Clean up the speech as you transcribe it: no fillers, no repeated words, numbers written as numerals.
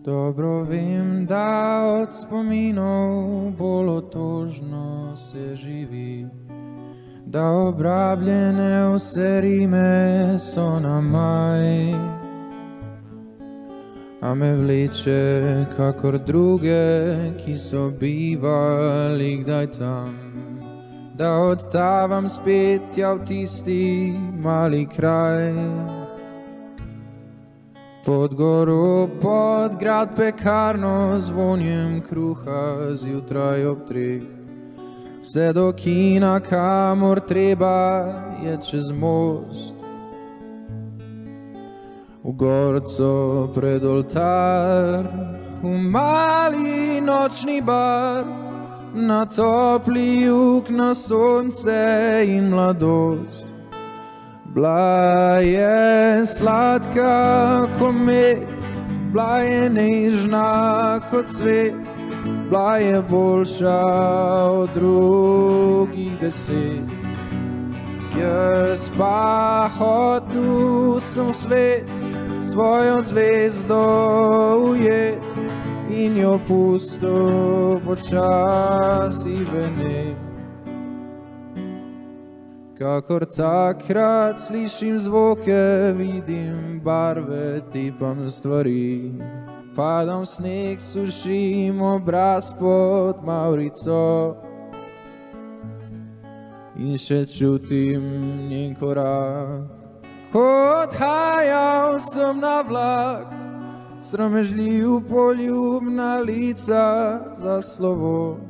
Dobro vem, da od spominov bolj otožno se živi, da obrabljene vse rime so na maj, a me vleče kakor druge, ki so bivali kdaj tam, da odtavam spet tja v tisti mali kraj. Pod goro, pod grad, pekarno, z vonjem kruha zjutraj ob 3. Vse do kina, kamor treba, je čez most. V gorco pred oltar, v mali nočni bar, na topli jug, na sonce in mladost. Bila je sladka kot med, bila je nežna kot cvet, bila je boljša od drugih 10. Jaz pa hotel sem v svet, svojo zvezdo ujet in jo pustil počasi venet. Kakor takrat slišim zvoke, vidim barve, tipam stvari. Padam v sneg, sušim obraz pod mavrico in še čutim njen korak. Ko odhajal sem na vlak, sramežljiv poljubna lica za slovo.